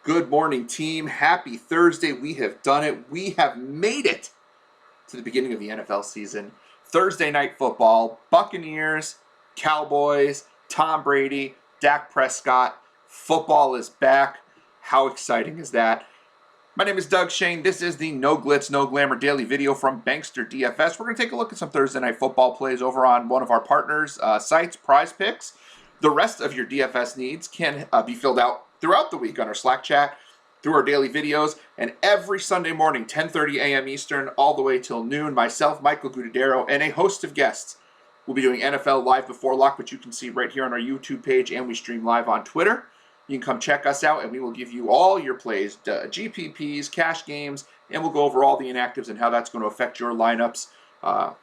Good morning, team. Happy Thursday. We have done it. We have made it to the beginning of the NFL season. Thursday night football, Buccaneers, Cowboys, Tom Brady, Dak Prescott. Football is back. How exciting is that? My name is Doug Shain. This is the No Glitz, No Glamour daily video from Bankster DFS. We're going to take a look at some Thursday night football plays over on one of our partners' sites, Prize Picks. The rest of your DFS needs can be filled out throughout the week on our Slack chat, through our daily videos, and every Sunday morning, 10:30 a.m. Eastern, all the way till noon, myself, Michael Gudadero, and a host of guests will be doing NFL Live Before Lock, which you can see right here on our YouTube page, and we stream live on Twitter. You can come check us out, and we will give you all your plays, GPPs, cash games, and we'll go over all the inactives and how that's going to affect your lineups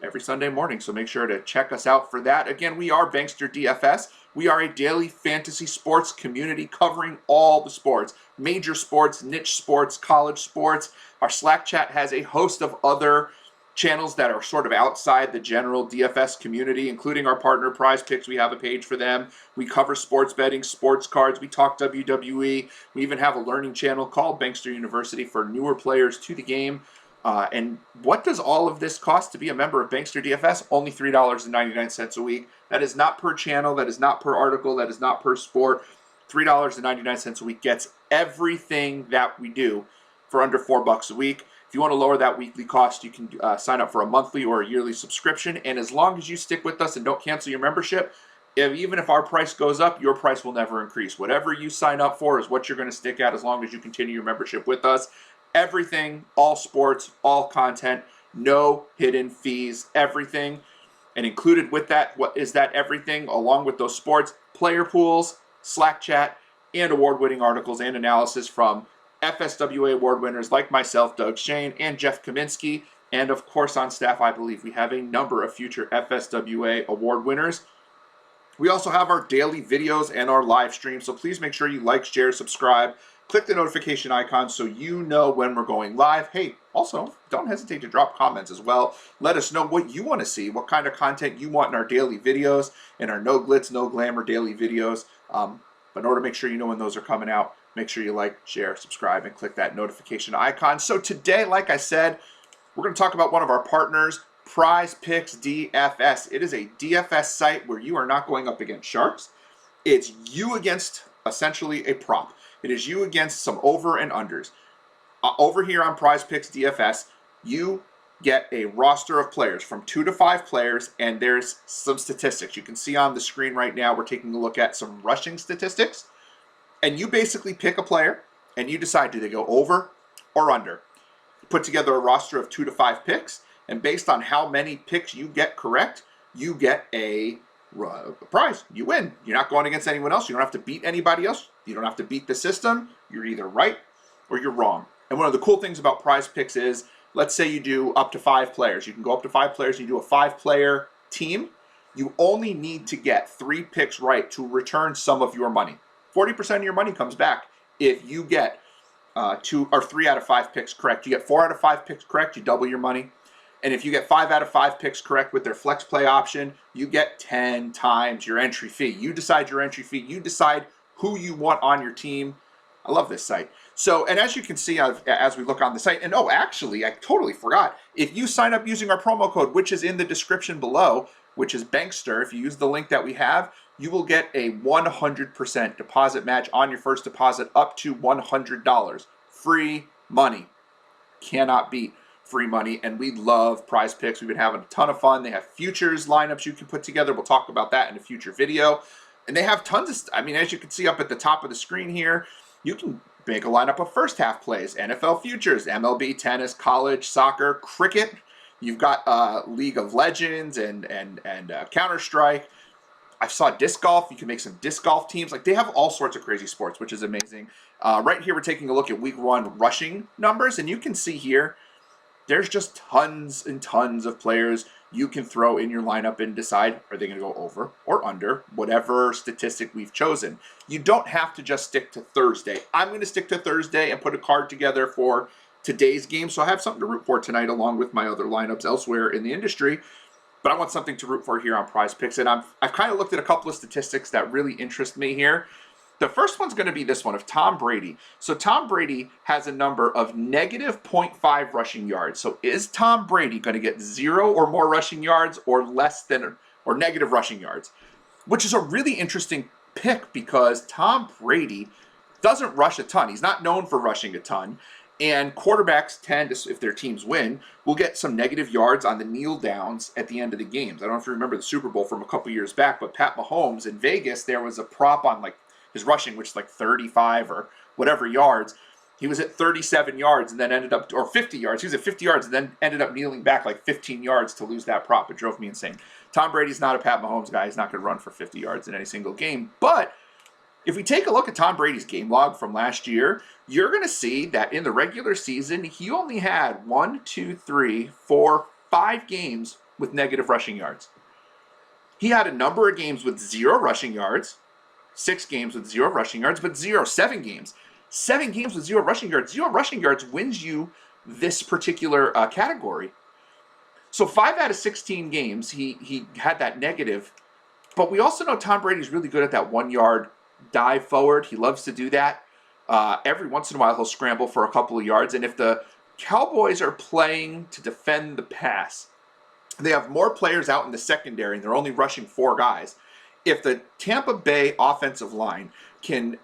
every Sunday morning. So make sure to check us out for that. Again, we are Bankster DFS. We are a daily fantasy sports community covering all the sports, major sports, niche sports, college sports. Our Slack chat has a host of other channels that are sort of outside the general DFS community, including our partner Prize Picks. We have a page for them. We cover sports betting, sports cards. We talk WWE. We even have a learning channel called Bankster University for newer players to the game. And what does all of this cost to be a member of Bankster DFS? Only $3.99 a week. That is not per channel. That is not per article. That is not per sport. $3.99 a week gets everything that we do for under $4 a week. If you want to lower that weekly cost, you can sign up for a monthly or a yearly subscription. And as long as you stick with us and don't cancel your membership, even if our price goes up, your price will never increase. Whatever you sign up for is what you're going to stick at as long as you continue your membership with us. Everything, all sports, all content, no hidden fees, everything. And included with that, what is that everything, along with those sports, player pools, Slack chat, and award-winning articles and analysis from FSWA award winners like myself, Doug Shain, and Jeff Kaminsky. And of course, on staff, I believe we have a number of future FSWA award winners. We also have our daily videos and our live stream, so please make sure you like, share, subscribe. Click the notification icon so you know when we're going live. Hey, also, don't hesitate to drop comments as well. Let us know what you want to see, what kind of content you want in our daily videos, in our No Glitz, No Glamour daily videos. But in order to make sure you know when those are coming out, make sure you like, share, subscribe, and click that notification icon. So today, like I said, we're going to talk about one of our partners, Prize Picks DFS. It is a DFS site where you are not going up against sharks. It's you against essentially a prop. It is you against some over and unders. Over here on Prize Picks DFS, you get a roster of players from 2 to 5 players, and there's some statistics. You can see on the screen right now, we're taking a look at some rushing statistics. And you basically pick a player, and you decide, do they go over or under? You put together a roster of 2 to 5 picks, and based on how many picks you get correct, you get a prize. You win. You're not going against anyone else. You don't have to beat anybody else. You don't have to beat the system. You're either right or you're wrong. And one of the cool things about Prize Picks is, let's say you do up to 5 players. You can go up to 5 players. You do a 5-player team. You only need to get 3 picks right to return some of your money. 40% of your money comes back if you get 2 or 3 out of 5 picks correct. You get 4 out of 5 picks correct, you double your money. And if you get 5 out of 5 picks correct with their flex play option, you get 10 times your entry fee. You decide your entry fee. You decide who you want on your team. I love this site. So, and as you can see as we look on the site, and oh, actually, I totally forgot. If you sign up using our promo code, which is in the description below, which is Bankster, if you use the link that we have, you will get a 100% deposit match on your first deposit up to $100. Free money. Cannot beat free money, and we love Prize Picks. We've been having a ton of fun. They have futures lineups you can put together. We'll talk about that in a future video. And they have tons of, as you can see up at the top of the screen here, you can make a lineup of first half plays, NFL futures, MLB, tennis, college, soccer, cricket. You've got League of Legends and Counter-Strike. I saw disc golf. You can make some disc golf teams. Like, they have all sorts of crazy sports, which is amazing. Right here, we're taking a look at week 1 rushing numbers, and you can see here, there's just tons and tons of players you can throw in your lineup and decide, are they going to go over or under, whatever statistic we've chosen. You don't have to just stick to Thursday. I'm going to stick to Thursday and put a card together for today's game, so I have something to root for tonight along with my other lineups elsewhere in the industry. But I want something to root for here on Prize Picks, and I've kind of looked at a couple of statistics that really interest me here. The first one's going to be this one of Tom Brady. So Tom Brady has a number of negative 0.5 rushing yards. So is Tom Brady going to get 0 or more rushing yards or less than or negative rushing yards? Which is a really interesting pick because Tom Brady doesn't rush a ton. He's not known for rushing a ton. And quarterbacks tend to, if their teams win, will get some negative yards on the kneel downs at the end of the games. I don't know if you remember the Super Bowl from a couple years back, but Pat Mahomes in Vegas, there was a prop on like his rushing, which is like 35 or whatever yards. He was at 37 yards and then ended up, or 50 yards. He was at 50 yards and then ended up kneeling back like 15 yards to lose that prop. It drove me insane. Tom Brady's not a Pat Mahomes guy. He's not going to run for 50 yards in any single game. But if we take a look at Tom Brady's game log from last year, you're going to see that in the regular season, he only had 5 games with negative rushing yards. He had a number of games with 0 rushing yards, 6 games with 0 rushing yards, but 7 games. 7 games with 0 rushing yards. 0 rushing yards wins you this particular category. So 5 out of 16 games, he had that negative. But we also know Tom Brady's really good at that 1-yard dive forward. He loves to do that. Every once in a while, he'll scramble for a couple of yards. And if the Cowboys are playing to defend the pass, they have more players out in the secondary, and they're only rushing 4 guys. If the Tampa Bay offensive line can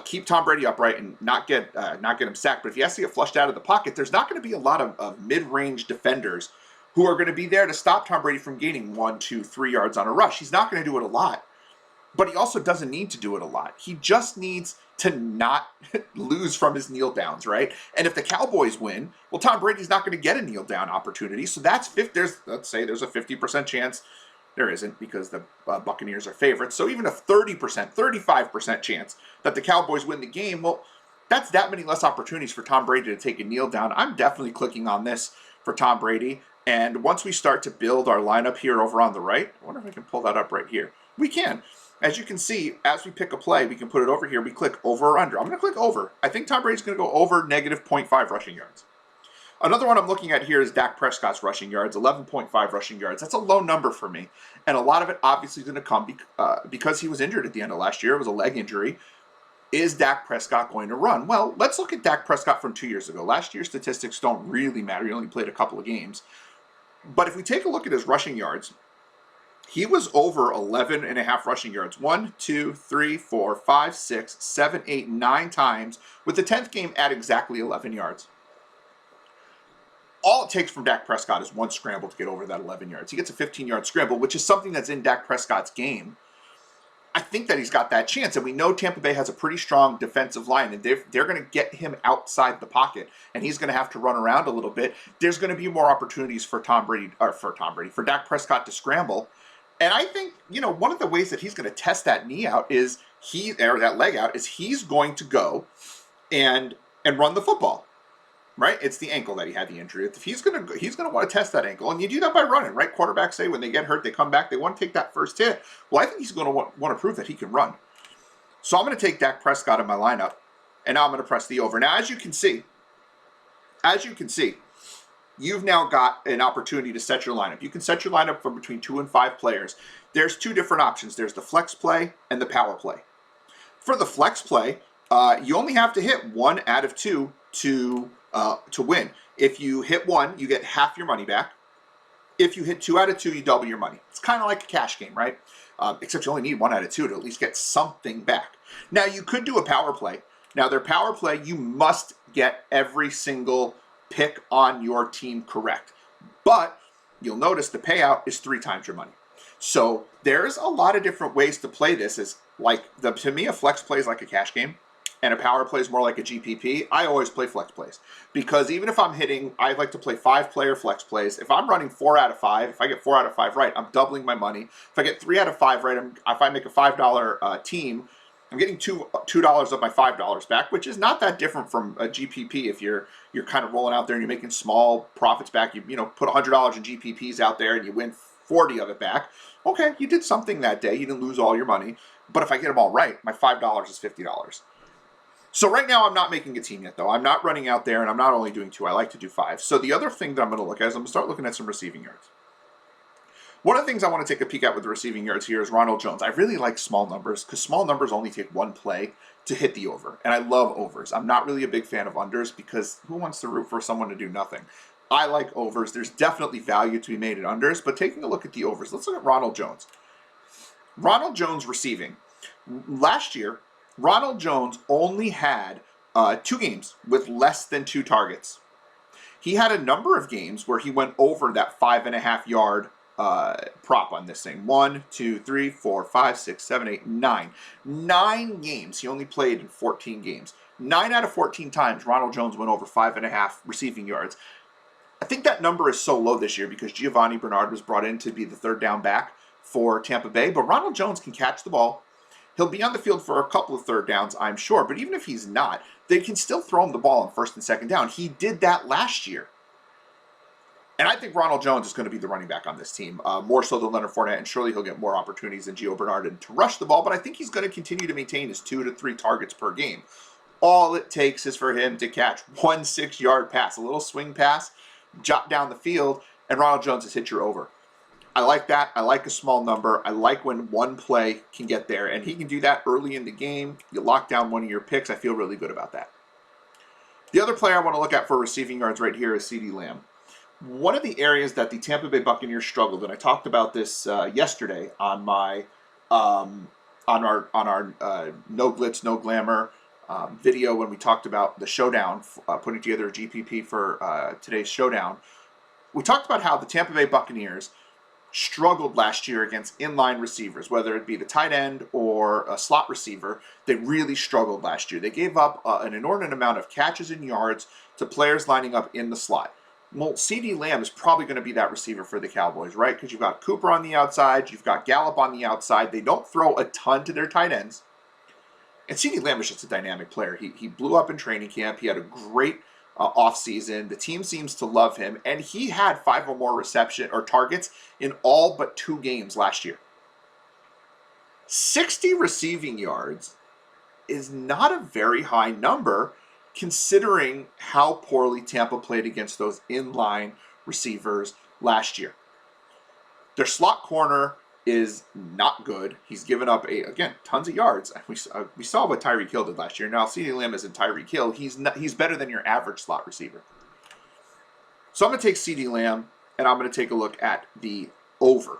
keep Tom Brady upright and not get him sacked, but if he has to get flushed out of the pocket, there's not going to be a lot of mid-range defenders who are going to be there to stop Tom Brady from gaining 1, 2, 3 yards on a rush. He's not going to do it a lot, but he also doesn't need to do it a lot. He just needs to not lose from his kneel downs, right? And if the Cowboys win, well, Tom Brady's not going to get a kneel down opportunity. So let's say there's a 50% chance. There isn't, because the Buccaneers are favorites. So even a 30%, 35% chance that the Cowboys win the game, well, that's that many less opportunities for Tom Brady to take a kneel down. I'm definitely clicking on this for Tom Brady. And once we start to build our lineup here over on the right, I wonder if I can pull that up right here. We can. As you can see, as we pick a play, we can put it over here. We click over or under. I'm going to click over. I think Tom Brady's going to go over negative 0.5 rushing yards. Another one I'm looking at here is Dak Prescott's rushing yards, 11.5 rushing yards. That's a low number for me. And a lot of it obviously is going to come because he was injured at the end of last year. It was a leg injury. Is Dak Prescott going to run? Well, let's look at Dak Prescott from 2 years ago. Last year's statistics don't really matter. He only played a couple of games. But if we take a look at his rushing yards, he was over 11.5 rushing yards. 1, 2, 3, 4, 5, 6, 7, 8, 9 times, with the 10th game at exactly 11 yards. All it takes from Dak Prescott is one scramble to get over that 11 yards. He gets a 15-yard scramble, which is something that's in Dak Prescott's game. I think that he's got that chance, and we know Tampa Bay has a pretty strong defensive line, and they're going to get him outside the pocket, and he's going to have to run around a little bit. There's going to be more opportunities for for Dak Prescott to scramble. And I think, one of the ways that he's going to test that knee out is that leg out is he's going to go and run the football. Right? It's the ankle that he had the injury. If he's going to want to test that ankle, and you do that by running, right? Quarterbacks say when they get hurt, they come back, they want to take that first hit. Well, I think he's going to want to prove that he can run. So I'm going to take Dak Prescott in my lineup, and now I'm going to press the over. Now, as you can see, you've now got an opportunity to set your lineup. You can set your lineup from between 2 and 5 players. There's 2 different options. There's the flex play and the power play. For the flex play, you only have to hit 1 out of 2 to win. If you hit 1, you get half your money back. If you hit 2 out of 2, you double your money. It's kind of like a cash game, right? Except you only need 1 out of 2 to at least get something back. Now, you could do a power play. Now, their power play, you must get every single pick on your team correct. But you'll notice the payout is 3 times your money. So there's a lot of different ways to play this. To me, a flex play is like a cash game, and a power play is more like a GPP. I always play flex plays because even if I'm hitting, I like to play 5-player flex plays. If I'm running 4 out of 5, if I get 4 out of 5 right, I'm doubling my money. If I get 3 out of 5 right, if I make a $5 team, I'm getting $2 of my $5 back, which is not that different from a GPP. If you're kind of rolling out there and you're making small profits back, you put $100 in GPPs out there and you win 40 of it back. Okay, you did something that day. You didn't lose all your money. But if I get them all right, my $5 is $50. So right now I'm not making a team yet, though. I'm not running out there, and I'm not only doing 2. I like to do 5. So the other thing that I'm going to look at is I'm going to start looking at some receiving yards. One of the things I want to take a peek at with the receiving yards here is Ronald Jones. I really like small numbers because small numbers only take one play to hit the over. And I love overs. I'm not really a big fan of unders because who wants to root for someone to do nothing? I like overs. There's definitely value to be made in unders, but taking a look at the overs, let's look at Ronald Jones. Ronald Jones receiving. Last year, Ronald Jones only had 2 games with less than 2 targets. He had a number of games where he went over that 5.5 yard prop on this thing. 1, 2, 3, 4, 5, 6, 7, 8, 9. 9 games. He only played in 14 games. 9 out of 14 times, Ronald Jones went over 5.5 receiving yards. I think that number is so low this year because Giovanni Bernard was brought in to be the third down back for Tampa Bay. But Ronald Jones can catch the ball. He'll be on the field for a couple of third downs, I'm sure. But even if he's not, they can still throw him the ball on first and second down. He did that last year. And I think Ronald Jones is going to be the running back on this team, more so than Leonard Fournette, and surely he'll get more opportunities than Gio Bernard to rush the ball, but I think he's going to continue to maintain his 2 to 3 targets per game. All it takes is for him to catch 1 6-yard pass, a little swing pass, jot down the field, and Ronald Jones has hit your over. I like that. I like a small number. I like when one play can get there, and he can do that early in the game. You lock down one of your picks. I feel really good about that. The other player I want to look at for receiving yards right here is CeeDee Lamb. One of the areas that the Tampa Bay Buccaneers struggled, and I talked about this yesterday on my on our no glitz, no glamour video when we talked about the showdown, putting together a GPP for today's showdown. We talked about how the Tampa Bay Buccaneers struggled last year against inline receivers, whether it be the tight end or a slot receiver. They really struggled last year. They gave up an inordinate amount of catches and yards to players lining up in the slot. Well, CeeDee Lamb is probably going to be that receiver for the Cowboys, right? Because you've got Cooper on the outside, you've got Gallup on the outside. They don't throw a ton to their tight ends. And CeeDee Lamb is just a dynamic player. He blew up in training camp. He had a great offseason. The team seems to love him. And he had 5 or more reception or targets in all but 2 games last year. 60 receiving yards is not a very high number considering how poorly Tampa played against those inline receivers last year. Their slot corner is not good. He's given up, again, tons of yards. We saw what Tyreek Hill did last year. Now, CeeDee Lamb isn't Tyreek Hill. He's better than your average slot receiver. So I'm going to take CeeDee Lamb, and I'm going to take a look at the over.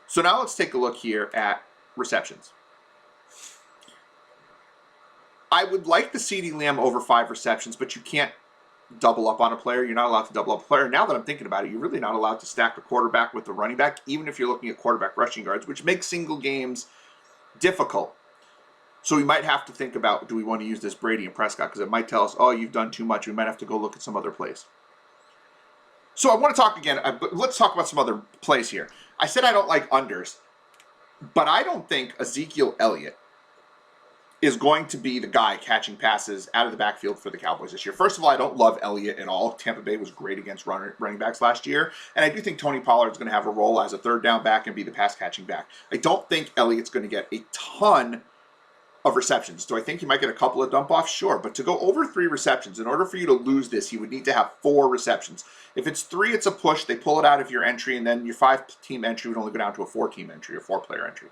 So now let's take a look here at receptions. I would like the CeeDee Lamb over 5 receptions, but you can't double up on a player. You're not allowed to double up a player. Now that I'm thinking about it, you're really not allowed to stack a quarterback with the running back, even if you're looking at quarterback rushing yards, which makes single games difficult. So we might have to think about, do we want to use this Brady and Prescott? Because it might tell us, oh, you've done too much. We might have to go look at some other plays. So I want to talk again. Let's talk about some other plays here. I said I don't like unders, but I don't think Ezekiel Elliott is going to be the guy catching passes out of the backfield for the Cowboys this year. First of all, I don't love Elliott at all. Tampa Bay was great against running backs last year, and I do think Tony Pollard is going to have a role as a third down back and be the pass catching back. I don't think Elliott's going to get a ton of receptions. Do I think he might get a couple of dump offs? Sure, but to go over 3 receptions, in order for you to lose this, he would need to have 4 receptions. If it's 3, it's a push. They pull it out of your entry, and then your 5-team entry would only go down to a 4-team entry or 4-player entry.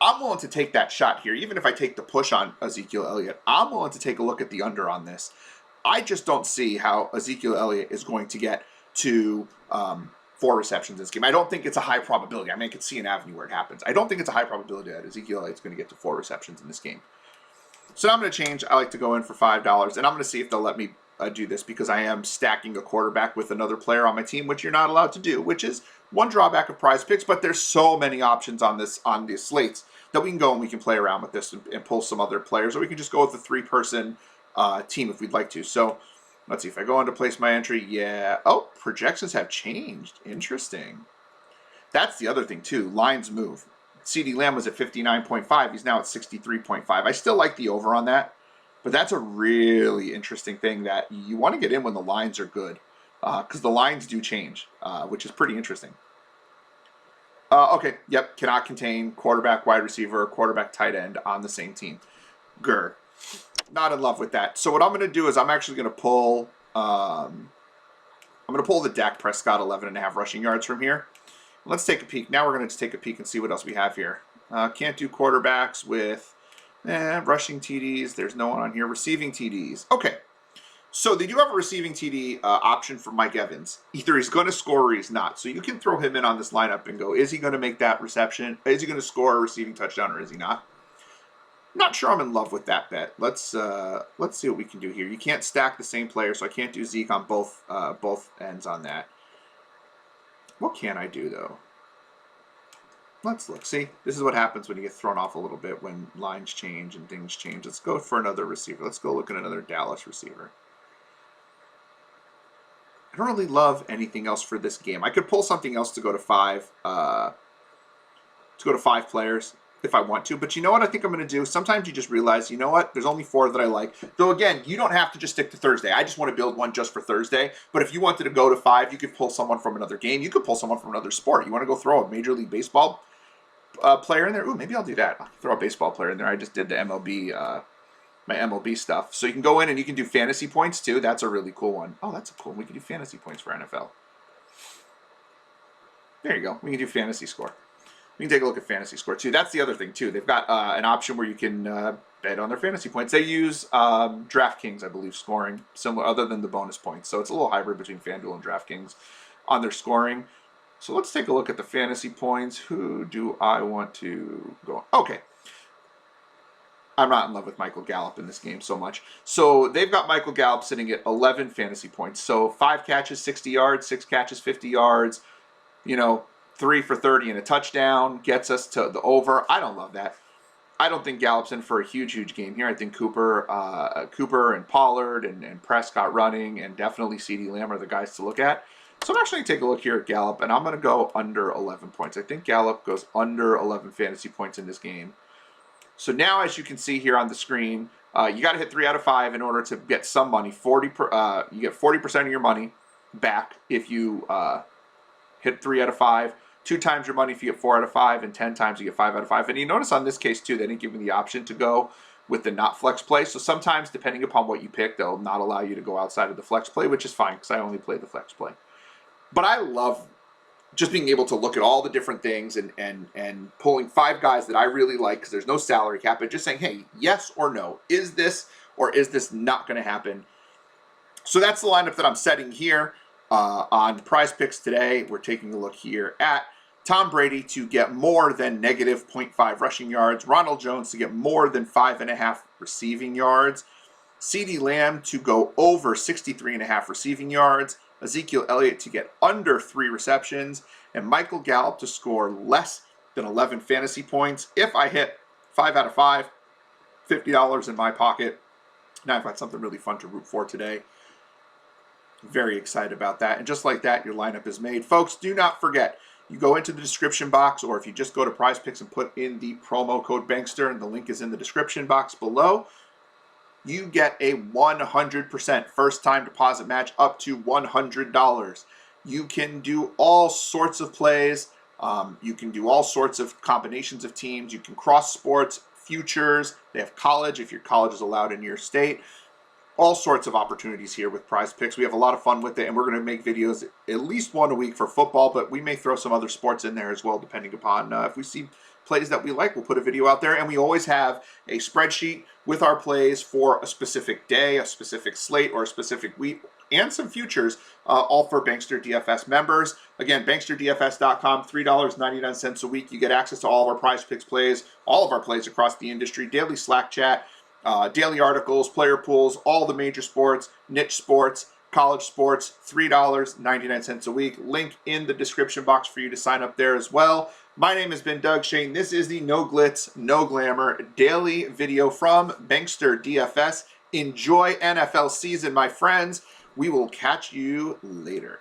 I'm willing to take that shot here. Even if I take the push on Ezekiel Elliott, I'm willing to take a look at the under on this. I just don't see how Ezekiel Elliott is going to get to 4 receptions in this game. I don't think it's a high probability. I mean, I could see an avenue where it happens. I don't think it's a high probability that Ezekiel Elliott's going to get to 4 receptions in this game. So now I'm going to change. I like to go in for $5, and I'm going to see if they'll let me do this because I am stacking a quarterback with another player on my team, which you're not allowed to do, which is one drawback of Prize Picks, but there's so many options on these slates that we can go and we can play around with this and pull some other players, or we can just go with a 3-person team if we'd like to. So let's see if I go on to place my entry. Yeah. Oh, projections have changed. Interesting. That's the other thing too. Lines move. CeeDee Lamb was at 59.5. He's now at 63.5. I still like the over on that, but that's a really interesting thing that you want to get in when the lines are good, because the lines do change, which is pretty interesting. Okay, yep, cannot contain quarterback, wide receiver, quarterback, tight end on the same team. Grr. Not in love with that. So what I'm going to do is I'm actually going to pull I'm going to pull the Dak Prescott 11.5 rushing yards from here. Let's take a peek. Now we're going to just take a peek and see what else we have here. Can't do quarterbacks with rushing TDs. There's no one on here. Receiving TDs. Okay. So they do have a receiving TD option for Mike Evans. Either he's going to score or he's not. So you can throw him in on this lineup and go, is he going to make that reception? Is he going to score a receiving touchdown or is he not? Not sure I'm in love with that bet. Let's see what we can do here. You can't stack the same player, so I can't do Zeke on both ends on that. What can I do, though? Let's look. See, this is what happens when you get thrown off a little bit when lines change and things change. Let's go for another receiver. Let's go look at another Dallas receiver. I don't really love anything else for this game. I could pull something else to go to 5 players if I want to. But you know what I think I'm going to do? Sometimes you just realize, you know what? There's only 4 that I like. Though, again, you don't have to just stick to Thursday. I just want to build one just for Thursday. But if you wanted to go to 5, you could pull someone from another game. You could pull someone from another sport. You want to go throw a Major League Baseball player in there? Ooh, maybe I'll do that. I'll throw a baseball player in there. I just did the MLB, my MLB stuff. So you can go in and you can do fantasy points, too. That's a really cool one. Oh, that's a cool one. We can do fantasy points for NFL. There you go. We can do fantasy score. We can take a look at fantasy score, too. That's the other thing, too. They've got an option where you can bet on their fantasy points. They use DraftKings, I believe, scoring, similar other than the bonus points. So it's a little hybrid between FanDuel and DraftKings on their scoring. So let's take a look at the fantasy points. Who do I want to go? Okay. I'm not in love with Michael Gallup in this game so much. So they've got Michael Gallup sitting at 11 fantasy points. So 5 catches, 60 yards, 6 catches, 50 yards, 3 for 30 and a touchdown, gets us to the over. I don't love that. I don't think Gallup's in for a huge game here. I think Cooper and Pollard and Prescott running and definitely CeeDee Lamb are the guys to look at. So I'm actually going to take a look here at Gallup, and I'm going to go under 11 points. I think Gallup goes under 11 fantasy points in this game. So now, as you can see here on the screen, you got to hit 3 out of 5 in order to get some money. You get 40% of your money back if you hit 3 out of 5. 2 times your money if you get 4 out of 5, and 10 times you get 5 out of 5. And you notice on this case, too, they didn't give me the option to go with the not flex play. So sometimes, depending upon what you pick, they'll not allow you to go outside of the flex play, which is fine because I only play the flex play. But I love just being able to look at all the different things and pulling 5 guys that I really like because there's no salary cap, and just saying, hey, yes or no, is this or is this not going to happen? So that's the lineup that I'm setting here on Prize Picks today. We're taking a look here at Tom Brady to get more than negative 0.5 rushing yards, Ronald Jones to get more than 5.5 receiving yards, CeeDee Lamb to go over 63.5 receiving yards, Ezekiel Elliott to get under 3 receptions, and Michael Gallup to score less than 11 fantasy points. If I hit 5 out of 5, $50 in my pocket. Now I've got something really fun to root for today. Very excited about that. And just like that, your lineup is made. Folks, do not forget, you go into the description box, or if you just go to Prize Picks and put in the promo code Bankster, and the link is in the description box below, you get a 100% first-time deposit match up to $100. You can do all sorts of plays. You can do all sorts of combinations of teams. You can cross sports, futures. They have college if your college is allowed in your state. All sorts of opportunities here with Prize Picks. We have a lot of fun with it, and we're going to make videos at least 1 a week for football, but we may throw some other sports in there as well, depending upon if we see plays that we like, we'll put a video out there. And we always have a spreadsheet with our plays for a specific day, a specific slate, or a specific week, and some futures, all for Bankster DFS members. Again, banksterdfs.com, $3.99 a week. You get access to all of our Prize Picks plays, all of our plays across the industry, daily Slack chat, daily articles, player pools, all the major sports, niche sports, college sports, $3.99 a week. Link in the description box for you to sign up there as well. My name has been Doug Shain. This is the No Glitz, No Glamour daily video from Bankster DFS. Enjoy NFL season, my friends. We will catch you later.